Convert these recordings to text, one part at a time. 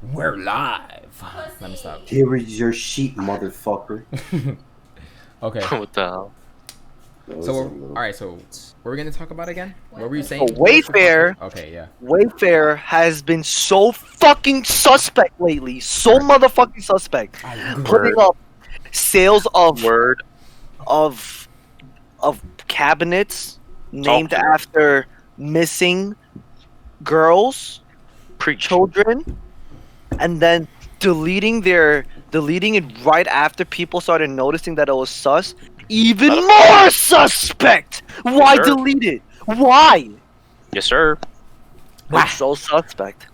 We're live. Let me stop. Here is your sheet, motherfucker. Okay. What the hell? So, all right. So, what were we gonna talk about again? What were you saying? So Wayfair, Okay, yeah. Wayfair has been so fucking suspect lately. So motherfucking suspect. Putting up sales Word. of cabinets named Talk to me. after missing girls, Preach. children, and then deleting it right after people started noticing that it was sus. Even more suspect. Why sir. delete it? Why? Yes, sir. It's so suspect.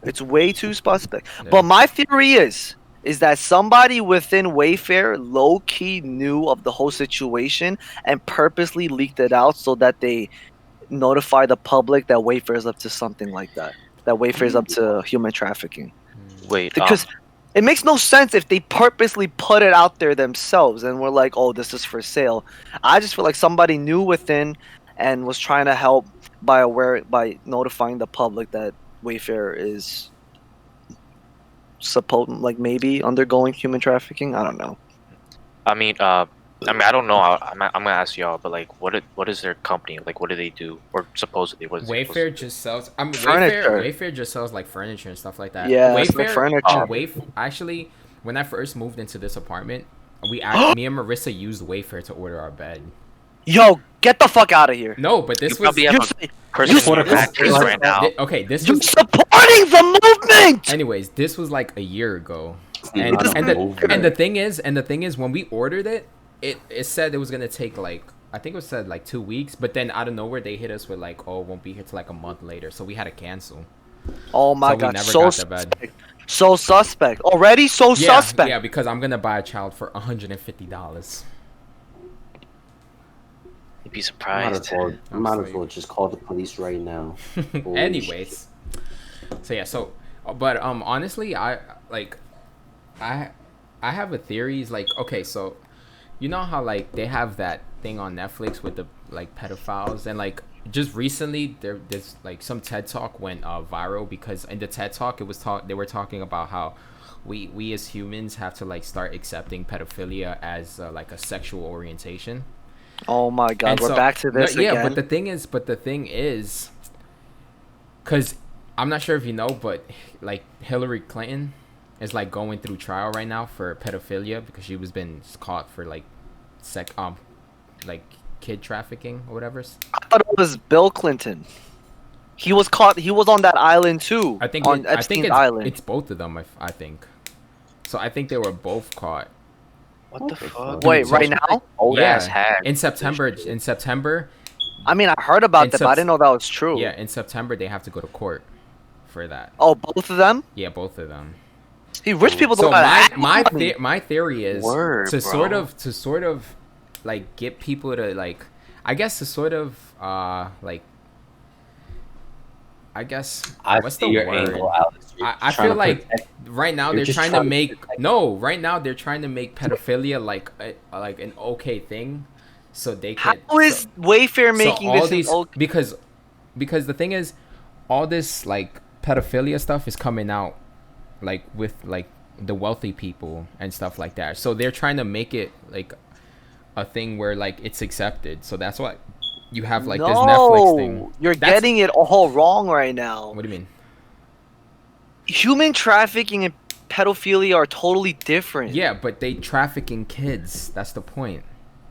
It's way too suspect. Yeah. But my theory is that somebody within Wayfair low key knew of the whole situation and purposely leaked it out so that they notify the public that Wayfair is up to something like that. That Wayfair is up to human trafficking. Wait. Because it makes no sense if they purposely put it out there themselves and we're like, oh, this is for sale. I just feel like somebody knew within and was trying to help by notifying the public that Wayfair is maybe undergoing human trafficking. I don't know. I mean, I don't know. I'm gonna ask y'all, but like, what is their company? Like, what do they do? Or supposedly, what is it supposed to Wayfair just sells. I mean, Furniture. Wayfair just sells like furniture and stuff like that. Yeah, it's Wayfair. like furniture. Actually, when I first moved into this apartment, me and Marissa used Wayfair to order our bed. Yo, get the fuck out of here. No, but this You was. probably have You're, a person support in a your actors company right now. Okay, this you're was. supporting the movement. Anyways, this was like a year ago, Yeah, and I don't and know. the thing is, when we ordered it, it said it was gonna take like, I think it was said like 2 weeks, but then out of nowhere they hit us with like, oh, it won't be here till like a month later, so we had to cancel. Oh my So we god, never so got the bed. suspect. So suspect. Already so suspect. Yeah, because I'm gonna buy a child for $150. You'd be Might surprised. as well, might as well just call the police right now. Holy Anyways, so yeah, but honestly, I have a theory. Is like, okay, so you know how like they have that thing on Netflix with the like pedophiles, and like just recently there's like some TED Talk went viral because in the TED Talk they were talking about how we as humans have to like start accepting pedophilia as like a sexual orientation. Oh my god, And we're so- back to this yeah, again. but the thing is, because I'm not sure if you know, but like Hillary Clinton is like going through trial right now for pedophilia because she was been caught for like like kid trafficking or whatever. I thought it was Bill Clinton. He was caught. He was on that island too. I think on Epstein's island. it's both of them. I think. So I think they were both caught. What the fuck? Wait, so- right now? Old Yeah, ass hack. in September. In September, I mean, I heard about In that, but I didn't know that was true. yeah, in September they have to go to court for that. Oh, both of them? Yeah, both of them. See, rich people So don't have my theory is Word, to bro. sort of like get people to like, I guess to sort of like, I guess I what's see the your word? angle, Alex. You're I trying feel to like protect- right now you're they're just trying to trying to make protect- right now they're trying to make pedophilia like like an okay thing, so they can. How is Wayfair making all this? these Okay? because the thing is, all this like pedophilia stuff is coming out like with like the wealthy people and stuff like that, so they're trying to make it like a thing where like it's accepted, so that's why you have like this Netflix thing. You're That's- getting it all wrong right now. What do you mean? Human trafficking and pedophilia are totally different. Yeah, but they trafficking kids, that's the point.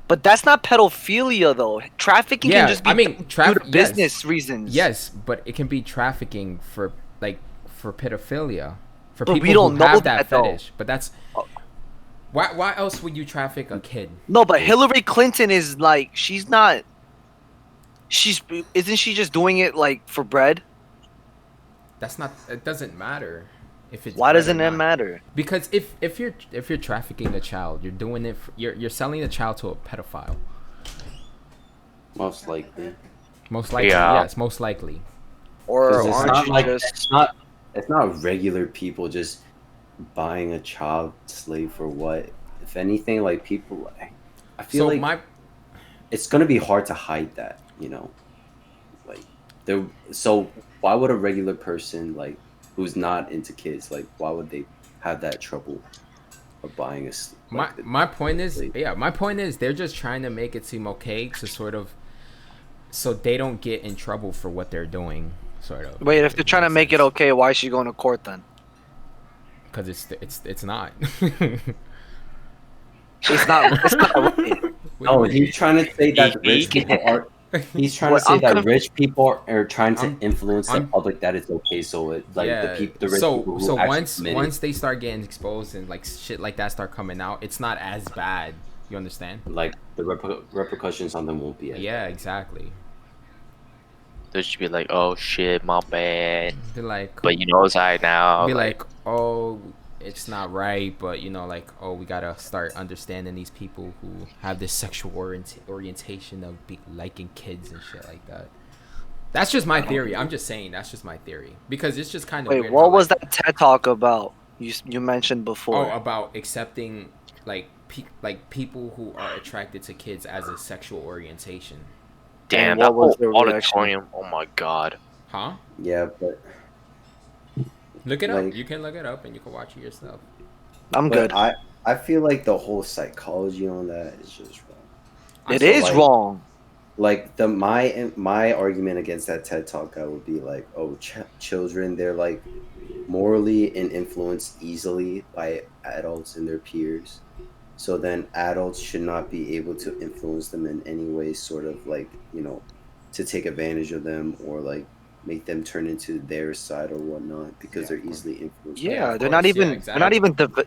But that's not pedophilia though. Trafficking Yeah, can just be I mean, due to yes. business reasons. Yes, but it can be trafficking for like for pedophilia, for But people we don't who know have that that, though. fetish. But that's why else would you traffic a kid? No, but Hillary Clinton is like she's not. Isn't she just doing it like for bread? That's not. It doesn't matter if it's. Why bread or doesn't it not. matter? Because if you're trafficking a child, you're doing it. You're selling a child to a pedophile. most likely. Most likely, Yeah. yes, most likely. Or 'Cause it's aren't not you like just? it's not regular people just buying a child slave for what. If anything, like people, I feel So like it's gonna be hard to hide that, you know. Like there, so why would a regular person like who's not into kids, like why would they have that trouble of buying My point is, slave? yeah, my point is they're just trying to make it seem okay to sort of, so they don't get in trouble for what they're doing, sort of. Wait, if they're trying to make it okay, why is she going to court then? Because it's not. It's not. It's not right. No, he's trying to say that rich people are. He's trying to say that rich people are trying to influence the public that it's okay. So it like the rich people who so actually once they start getting exposed and like shit like that start coming out, it's not as bad. You understand? like the repercussions on them won't be as Yeah, exactly. They should be like, oh shit, my bad. They're like, But you know it's alright now. be like, oh, it's not right, but you know, like, oh, we gotta start understanding these people who have this sexual orientation of liking kids and shit like that. That's just my theory. I'm just saying that's just my theory because it's just kind of Wait, weird. what how, was like, that TED talk about? You mentioned before. Oh, about accepting like people who are attracted to kids as a sexual orientation. damn, And that what was whole the reaction? auditorium. Oh my god. Huh? Yeah, but Look it Like- up. You can look it up and you can watch it yourself. I'm but good. I feel like the whole psychology on that is just wrong. It so, is like- wrong. Like my argument against that TED talk, I would be like, oh, children, they're like morally and influenced easily by adults and their peers. So then adults should not be able to influence them in any way, sort of like, to take advantage of them or like make them turn into their side or whatnot because Yeah, they're of course. easily influenced. Yeah, of they're not course, yeah, even exactly.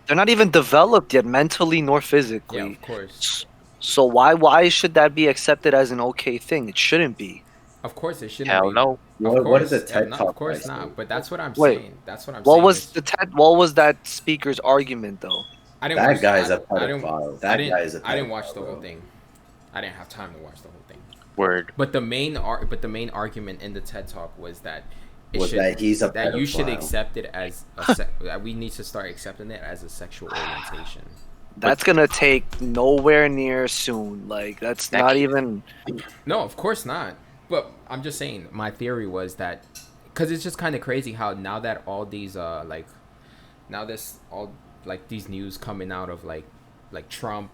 they're not even developed yet mentally nor physically. Yeah, of course. So why should that be accepted as an okay thing? It shouldn't be. Of course it shouldn't Hell be. no. Of What is a course, TED no, talk? Of course by not. saying? But that's what I'm Wait, saying. That's what I'm What saying. was is- the TED? What was that speaker's argument though? I didn't That watch, guy's a I didn't- pedophile. I That didn't, guy is a pedophile. I didn't watch the whole bro. thing. I didn't have time to watch the whole thing. Word. But the main argument in the TED talk was that That he's a that you should pedophile. accept it as that we need to start accepting it as a sexual orientation. That's gonna take nowhere near soon. Like that's That not kid- even. No, of course not. But I'm just saying, my theory was that because it's just kind of crazy how now that all these these news coming out of like Trump,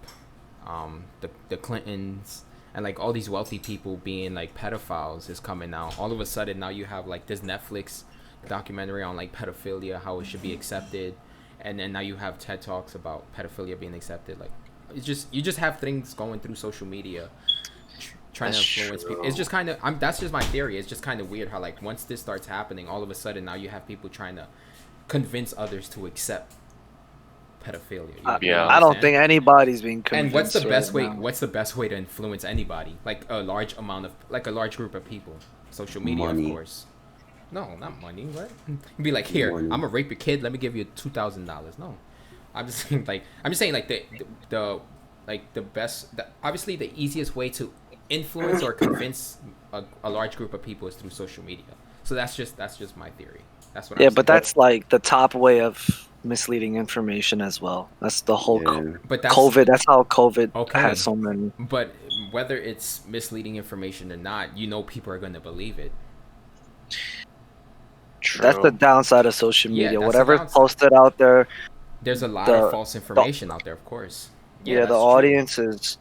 the Clintons, and like all these wealthy people being like pedophiles is coming out. All of a sudden now you have like this Netflix documentary on like pedophilia, how it should be accepted, and then now you have TED Talks about pedophilia being accepted. Like it's just you just have things going through social media trying That's to influence people. It's just kind of that's just my theory. It's just kind of weird how like once this starts happening, all of a sudden now you have people trying to convince others to accept pedophilia. Yeah. I don't understand? think anybody's being convinced. And what's the best right way? now. What's the best way to influence anybody? Like a large large group of people. Social media, Money. of course. No, not money. What? Be like, here, Money. I'm gonna rape your kid. Let me give you $2,000. No, I'm just saying like the best. Obviously, the easiest way to influence or convince a large group of people is through social media. So that's just my theory. That's what. Yeah, I'm but saying. that's like the top way of misleading information as well. That's the whole Yeah. But that's COVID. That's how COVID Okay. has so many. But whether it's misleading information or not, people are going to believe it. True. That's the downside of social Yeah, media. that's the Whatever's downside. posted out there, There's a lot The- of false information out there, of course. yeah, that's the true. audience is,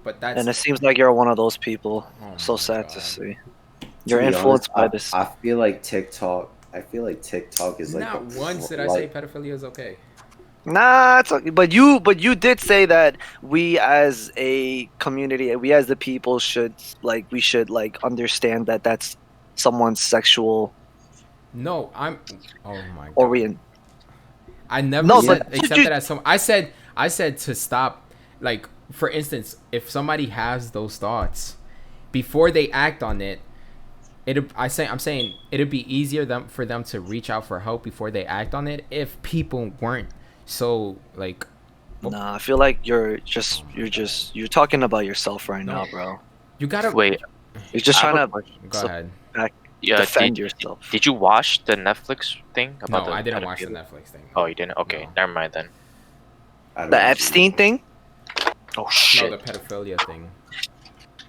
But that's and it seems like you're one of those people. Oh So my sad to God. see. To You're be influenced by honest, this. I feel like TikTok. is like not the- once did I say like- pedophilia is okay. Nah, it's okay. But you did say that we as a community, we as the people should understand that that's someone's sexual No, I'm. Oh my God. orient. I never No, said but- accept it as some. I said to stop. Like for instance, if somebody has those thoughts, before they act on it, I'm saying it'd be easier for them to reach out for help before they act on it if people weren't so like. Nah, I feel like you're talking about yourself right No. now, bro. You gotta Wait. You're just I have trying a to question. Go so- ahead. Yeah. defend Did, yourself. did you watch the Netflix thing No, about the I didn't watch the pedophilia? Netflix thing. Oh, you didn't? Okay, No. never mind then. I don't The know. Epstein thing? Oh No, shit! the pedophilia thing.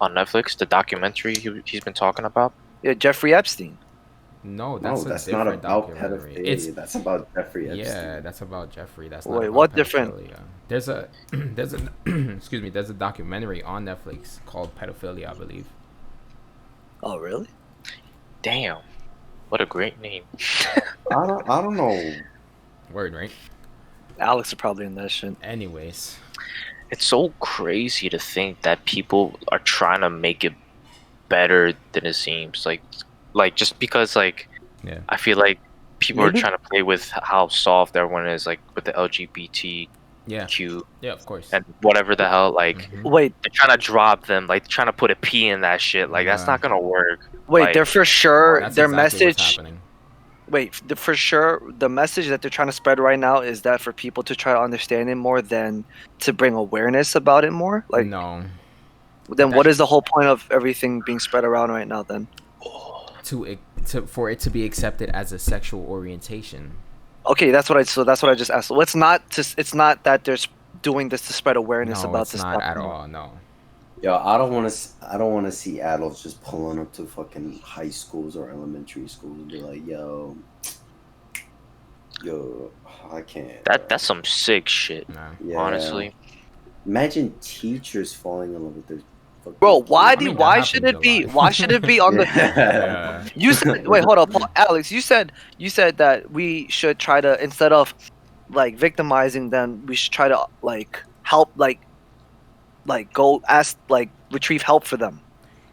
On Netflix, the documentary he's been talking about. Yeah, Jeffrey Epstein. No, No, that's a that's not different about documentary. pedophilia. That's about Jeffrey Epstein. Yeah, that's about Jeffrey. That's not Wait, about what different? pedophilia. There's a there's a excuse me. There's a documentary on Netflix called Pedophilia, I believe. Oh, really? Damn, what a great name. I don't know. Word, right? Alex is probably in that shit. Anyways, It's so crazy to think that people are trying to make it better than it seems. Like just because like yeah, I feel like people Maybe- are trying to play with how soft everyone is, like with the LGBTQ yeah, yeah. Of course. and whatever the hell. Like Mhm. Wait, they're trying to drop them, like trying to put a P in that shit. Like that's Yeah. not gonna work. wait, Like, they're for sure. That's Their exactly what's message. happening. Wait, for sure, the message that they're trying to spread right now is that for people to try to understand it more than to bring awareness about it more. Like, No, then what is the whole point of everything being spread around right now? Then, for it to be accepted as a sexual orientation. okay, that's what I just asked. Well, it's not that they're doing this to spread awareness No, about it's this not stuff. at all. No. Yo, I don't want to see adults just pulling up to fucking high schools or elementary schools and be like, yo, I can't. that's some sick shit. No. Yeah. Honestly, Imagine teachers falling in love with their. fucking Bro, why kids. mean, why that should happens it a be? lot. Why should it be on the? Yeah. You said, wait, hold up, Alex. You said that we should try to, instead of like victimizing them, we should try to like help, like go ask, like retrieve help for them,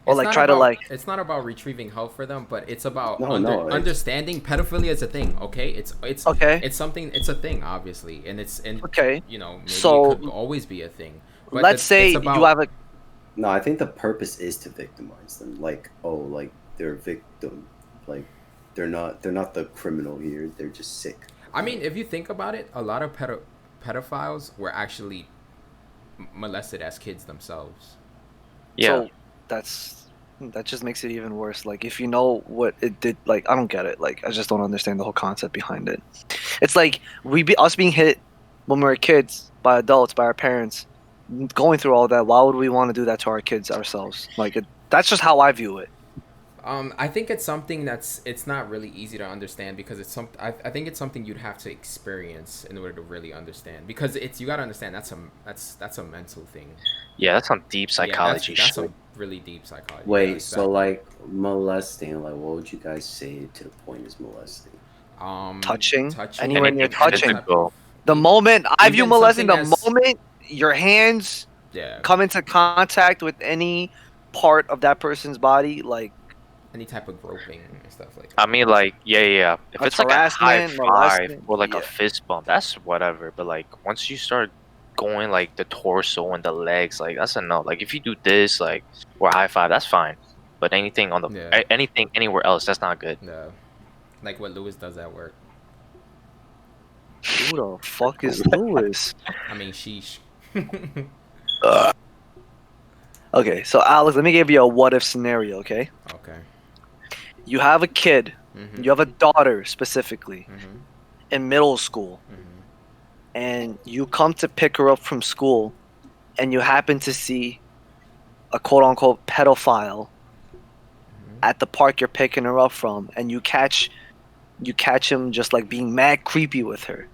or It's like not try to about- like. It's not about retrieving help for them, but it's about No, it's- understanding pedophilia is a thing. Okay, it's Okay. It's something. It's a thing, obviously, and Okay. you know, maybe So- it could always be a thing. But Let's say it's you have a. No, I think the purpose is to victimize them. Like, oh, like they're a victim. Like, they're not the criminal here. They're just sick. I mean, if you think about it, a lot of pedophiles were actually molested as kids themselves. yeah. So that just makes it even worse. Like if you know what it did, like I don't get it. Like I just don't understand the whole concept behind it. It's like us being hit when we were kids by adults, by our parents, going through all that. Why would we want to do that to our kids ourselves? Like that's just how I view it. I think it's something it's not really easy to understand because I think it's something you'd have to experience in order to really understand, because you got to understand that's a mental thing. Yeah, that's some deep psychology that's shit. some really deep psychology. Wait, Yeah, so exactly. like molesting, like what would you guys say to the point is molesting? Touching, touching anywhere near Anything touching. physical. The moment I view Even molesting, the something as- moment your hands Yeah, come into contact with any part of that person's body, like any type of groping and stuff like I that. mean, like, yeah. If Like it's like a high harassment, five molesting, or like yeah. a fist bump, that's whatever. But like, once you start going like the torso and the legs, like that's a no. Like, if you do this, like, or high five, that's fine. But anything on the Yeah. anything anywhere else, that's not good. No, like what Lewis does at work. who the fuck is Lewis? I mean, sheesh. Okay, so Alex, let me give you a what if scenario, okay? Okay. You have a kid, Mhm. you have a daughter specifically Mhm. in middle school, Mhm. and you come to pick her up from school, and you happen to see a quote unquote pedophile Mhm. at the park you're picking her up from, and you catch him just like being mad creepy with her.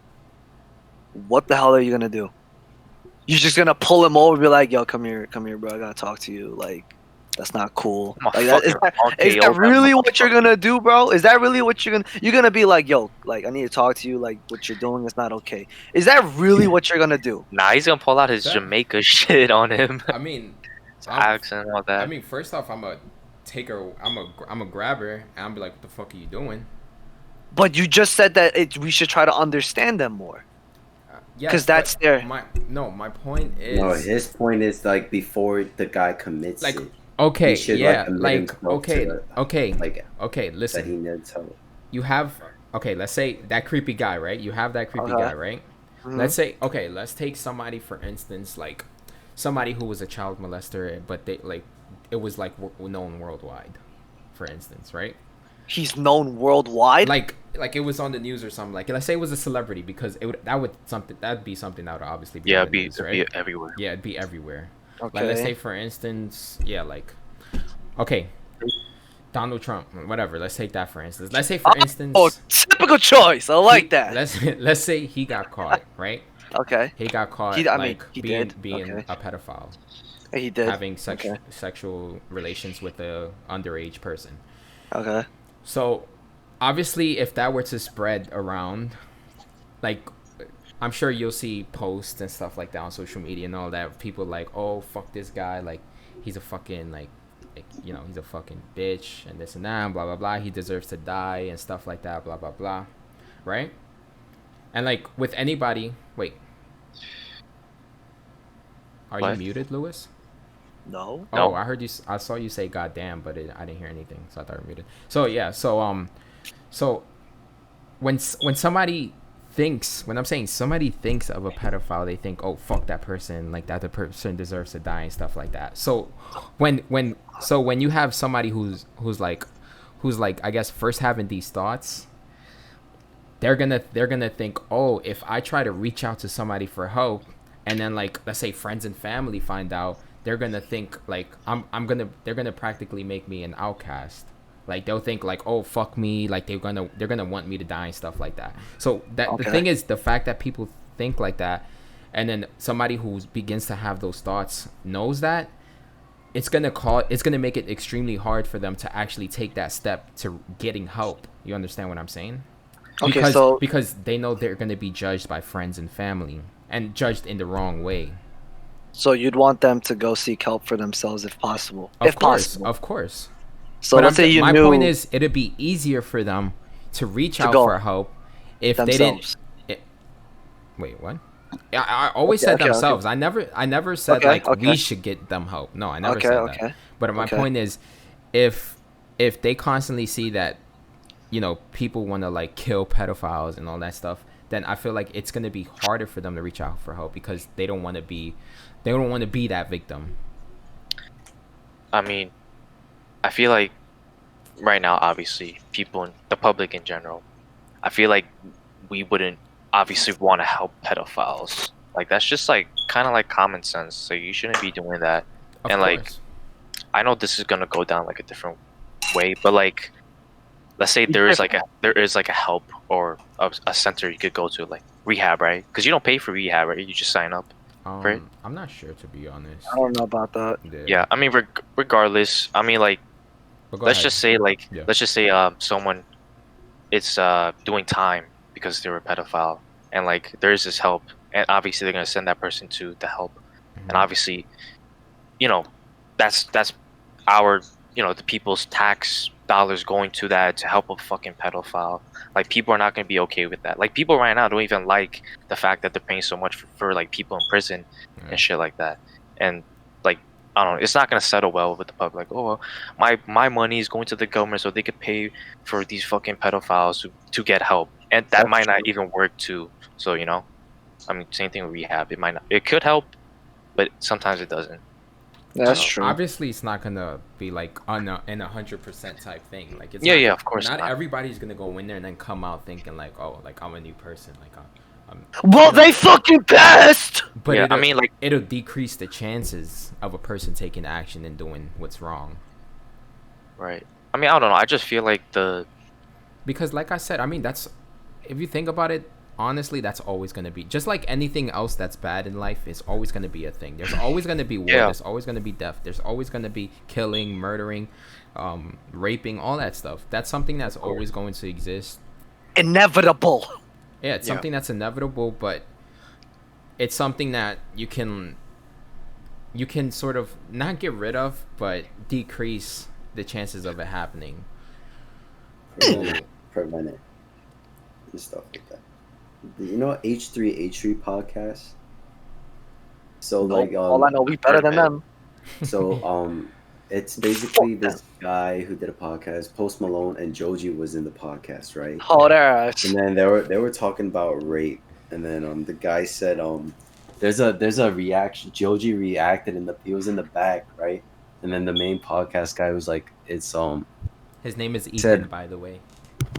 What the hell are you gonna do? You're just gonna pull him over and be like, yo, come here, bro, I gotta talk to you. Like, that's not cool. I'm a Like, is fucking that RKO really that what you're motherfucker. gonna do, bro? Is that really what you're gonna be like, yo, like I need to talk to you, like what you're doing is not okay. Is that really what you're gonna do? Nah, he's gonna pull out his That- Jamaica shit on him. I mean, His I'm- accent and all that. I mean, first off, I'm a grab her, and I'm be like, what the fuck are you doing? But you just said that we should try to understand them more. Yes, 'Cause that's but their- my point is No, his point is like before the guy commits Like, it, okay, he should, yeah, admit like himself okay, to okay, like okay. that he Listen, needs help. you have okay. Let's say that creepy guy, right? You have that creepy Uh-huh. guy, right? Mhm. Let's say okay. Let's take somebody for instance, like somebody who was a child molester, but they like it was like known worldwide, for instance, right? He's known worldwide. Like it was on the news or something. Like let's say it was a celebrity, because that'd be something that would obviously be yeah, on it'd the be, news, it'd right? be everywhere. Yeah, it'd be everywhere. Okay. Like let's say for instance, yeah, like okay, Donald Trump, whatever. Let's take that for instance. Let's say for instance. Oh, typical choice. I like that. Let's say he got caught, right? Okay. He got caught He being did. being Okay. a pedophile, He did. having Okay. sexual relations with a underage person. Okay. So, obviously, if that were to spread around, like, I'm sure you'll see posts and stuff like that on social media and all that. People like, oh, fuck this guy, like, he's a fucking he's a fucking bitch and this and that, and blah blah blah. He deserves to die and stuff like that, blah blah blah, right? And like with anybody, wait, are What? you muted, Lewis? No. Oh, No. I heard you. I saw you say "goddamn," but I didn't hear anything, so I thought you were muted. So yeah, so when somebody thinks, when I'm saying somebody thinks of a pedophile, they think, oh fuck that person, like that the person deserves to die and stuff like that. So when you have somebody who's like I guess first having these thoughts, they're gonna think, oh, if I try to reach out to somebody for help, and then like let's say friends and family find out, they're gonna think like they're gonna practically make me an outcast. Like they'll think like, oh fuck me, like they're gonna want me to die and stuff like that. So that the Okay. thing is, the fact that people think like that, and then somebody who begins to have those thoughts knows that, it's gonna make it extremely hard for them to actually take that step to getting help. You understand what I'm saying? Okay, so Because they know they're gonna be judged by friends and family, and judged in the wrong way. you'd want them to go seek help for themselves if possible. Of course. So But let's say you my knew point is, it'd be easier for them to reach out go for help if themselves. they didn't. Wait, what? I always Okay, said okay, themselves. I never said Okay, like okay. we should get them help. No, I never Okay, said okay. that. But my Okay. point is, if they constantly see that, people want to like kill pedophiles and all that stuff, then I feel like it's gonna be harder for them to reach out for help because they don't want to be that victim. I mean, I feel like right now, obviously, people in the public in general, I feel like we wouldn't obviously want to help pedophiles. Like that's just like kind of like common sense. So you shouldn't be doing that. Of And, like, course. I know this is gonna go down like a different way, but like, let's say there is like a help or a center you could go to, like rehab, right? Because you don't pay for rehab, right? You just sign up. right? I'm not sure, to be honest. I don't know about that. Yeah, I mean, regardless, I mean, like, But go let's ahead. just say like Yeah. let's just say someone is doing time because they were a pedophile, and like there's this help, and obviously they're gonna send that person to the help, Mhm. and obviously, that's our the people's tax dollars going to that to help a fucking pedophile. Like people are not gonna be okay with that. Like people right now don't even like the fact that they're paying so much for like people in prison Right. and shit like that, and like. I don't know. It's not gonna settle well with the public. Oh, well, my money is going to the government so they could pay for these fucking pedophiles to get help, and that That's might not even work too. So I mean, same thing with rehab. It might not. It could help, but sometimes it doesn't. That's So, true. Obviously, it's not gonna be like in 100% type thing. Like it's Yeah, not- yeah, of course Not not. everybody's gonna go in there and then come out thinking like, oh, like I'm a new person. Like I'm Well, they fucking passed. But Yeah, I it'll, mean, like- it'll decrease the chances of a person taking action and doing what's wrong. Right. I mean, I don't know. I just feel like Because, like I said, I mean, that's if you think about it, honestly, that's always gonna be just like anything else that's bad in life is always gonna be a thing. There's always gonna be war. Yeah. There's always gonna be death. There's always gonna be killing, murdering, raping, all that stuff. That's something that's always going to exist. Inevitable. Yeah, it's Yeah. something that's inevitable, but it's something that you can sort of not get rid of, but decrease the chances of it happening. Prevent it and stuff like that. You know H3 podcast? So like All I know, we better than them. So it's basically this guy who did a podcast. Post Malone and Joji was in the podcast, right? Oh, there. And then they were talking about rape, and then the guy said there's a reaction. Joji reacted he was in the back, right? And then the main podcast guy was like, it's His name is Ethan, Said- by the way.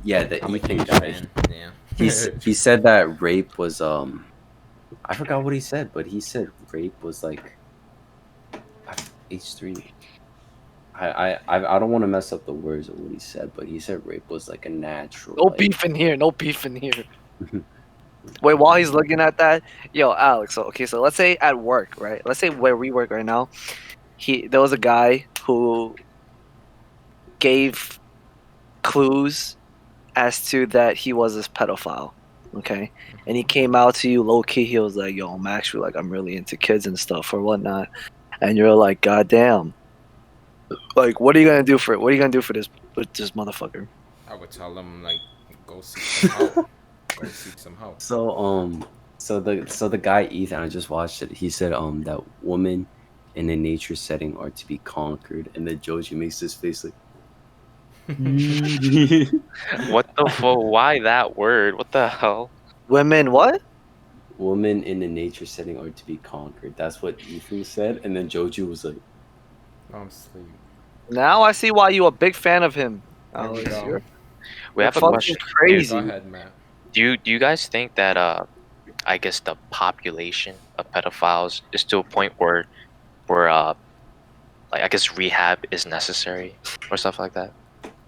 yeah, the I'm a Ethan huge guy. fan. Yeah. He said that rape was I forgot what he said, but he said rape was like H3. I don't want to mess up the words of what he said, but he said rape was like a natural. No like, beef in here. No beef in here. Wait, while he's looking at that, yo, Alex. So okay, so let's say at work, right? Let's say where we work right now, there was a guy who gave clues as to that he was this pedophile. Okay, and he came out to you low key. He was like, "Yo, I'm actually like I'm really into kids and stuff or whatnot," and you're like, "God damn." Like, what are you gonna do for it? What are you gonna do for this motherfucker? I would tell him like, go seek some help. Go seek some help. So the guy Ethan, I just watched it. He said that women in a nature setting are to be conquered, and then Joji makes this face like. What the fuck? Why that word? What the hell? Women, what? Women in a nature setting are to be conquered. That's what Ethan said, and then Joji was like, I'm asleep. Now I see why you a big fan of him. There we Alex, go. you're We have a fucking question. crazy. Go ahead, Matt. Do you guys think that I guess the population of pedophiles is to a point where like I guess rehab is necessary or stuff like that?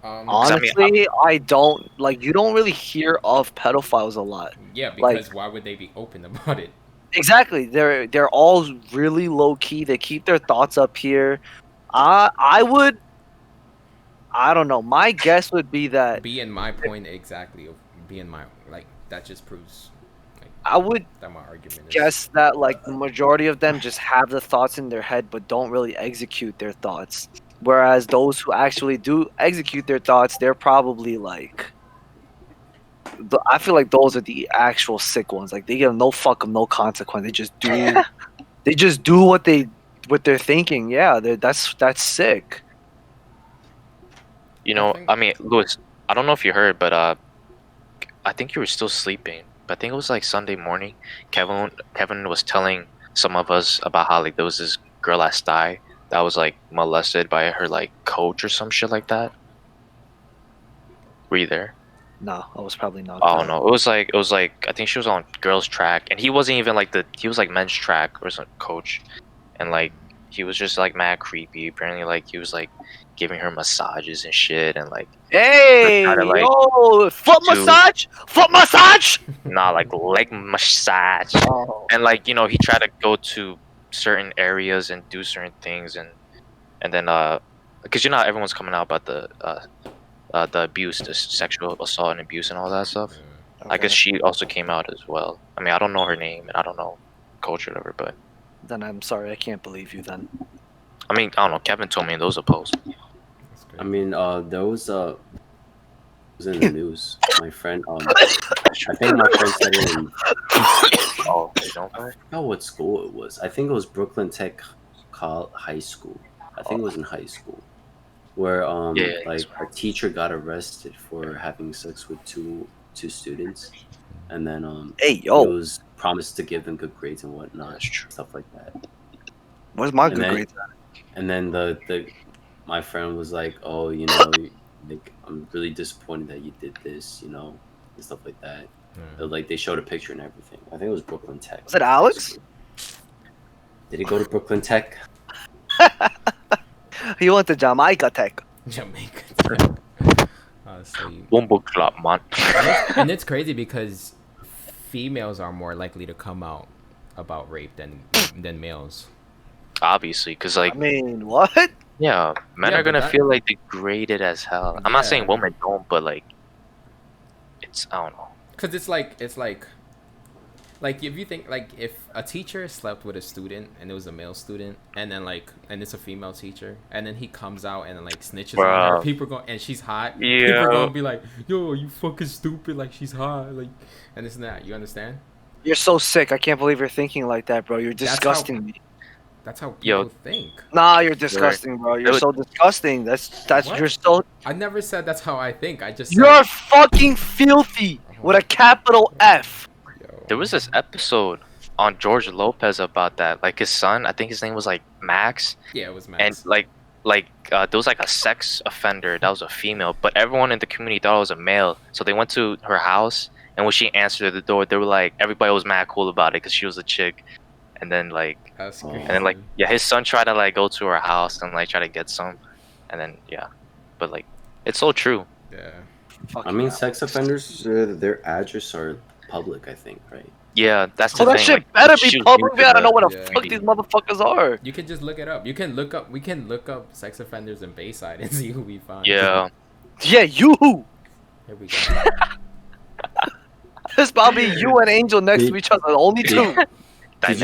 I mean, Honestly, I don't like. You don't really hear of pedophiles a lot. yeah, like- because why would they be open about it? Exactly. They're all really low key. They keep their thoughts up here. I would. I don't know. My guess would be that Being my point exactly of being my like that just proves like I would that my argument is guess that like the majority of them just have the thoughts in their head but don't really execute their thoughts. Whereas those who actually do execute their thoughts, they're probably like. I feel like those are the actual sick ones. Like they give no fuck of no consequence. They just do. They just do what they're thinking. Yeah, that's sick. You know, I think- I mean, Louis, I don't know if you heard, but I think you were still sleeping. But I think it was like Sunday morning. Kevin was telling some of us about how like there was this girl at Sty that was like molested by her like coach or some shit like that. Were you there? No, I was probably not. Oh there. no, it was like I think she was on girls track, and he wasn't even like he was like men's track or some coach, and like he was just like mad creepy. Apparently, like he was like giving her massages and shit, and like Hey, Kinda like yo, foot to- massage, foot massage. not like leg massage, Oh, and like you know he tried to go to certain areas and do certain things, and then because you know how everyone's coming out about the abuse, the sexual assault and abuse and all that stuff. I guess she also came out as well. I mean, I don't know her name and I don't know coach or whatever, but Then I'm sorry, I can't believe you. Then I mean, I don't know. Kevin told me those are posts. That's great. I mean, there was in the news. My friend, I think my friend said it in. Oh, you don't know? I forgot what school it was. I think it was Brooklyn Tech High School. I think it was in high school, where Yeah, like our teacher got arrested for having sex with two students, and then hey, it yo, was promised to give them good grades and whatnot, That's true. stuff like that. where's my And good then- grades? And then my friend was like, "Oh, you know, like I'm really disappointed that you did this, you know, and stuff like that." Yeah. Like they showed a picture and everything. I think it was Brooklyn Tech. Was it Alex? Did he go to Brooklyn Tech? He went to Jamaica Tech. Jamaica. Honestly, Wombo club, man. and it's crazy because females are more likely to come out about rape than males. Obviously, because like I mean, what? yeah, men Yeah, are but gonna that- feel like degraded as hell. I'm not saying Yeah. women don't, but like it's I don't know. Cause it's like if you think like if a teacher slept with a student and it was a male student and then and it's a female teacher and then he comes out and then like snitches on her, Bruh. people go and she's hot. People Yeah. are gonna be like, yo, you fucking stupid, like she's hot, like and it's not. You understand? You're so sick. I can't believe you're thinking like that, bro. You're That's how- disgusting me. That's how people Yo. think. Nah, you're disgusting, bro. You're Dude. so disgusting. That's What? you're so I never said that's how I think. I just said, you're fucking filthy with a capital F. yo. There was this episode on George Lopez about that. Like his son, I think his name was like Max, Yeah, it was Max. and there was like a sex offender that was a female, but everyone in the community thought it was a male. So they went to her house, and when she answered the door, they were like everybody was mad cool about it because she was a chick. And then like That's Oh. crazy. and then like yeah, his son tried to like go to her house and like try to get some, and then yeah, but like it's so true. Yeah. I mean, sex offenders, their address are public, I think, right? Yeah, that's the Oh, that thing. shit like, better it be shoots public. into We gotta know what the Yeah. fuck these motherfuckers are. You can just look it up. You can look up. We can look up sex offenders in Bayside and see who we find. Yeah, Yeah, you. Here we go. There's probably you and Angel next to each other. Only two. Did you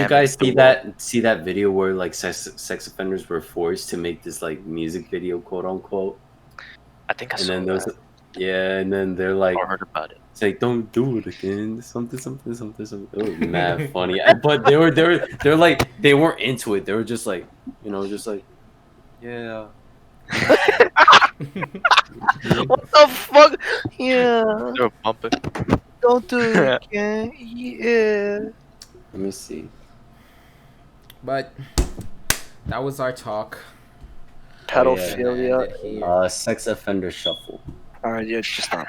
Dynamic guys see duo. that video where like sex offenders were forced to make this like music video, quote unquote? I think I And saw then that there's yeah, and then they're like, or heard about it. it's like, don't do it again. Something. It was mad funny. But they're like, they weren't into it. They were just like, just like, yeah. What the fuck? Yeah. They were bumping. Don't do it again. Yeah. Let me see. But that was our talk. Pedophilia. Ended here. Sex offender shuffle. Alright, yeah, just stop.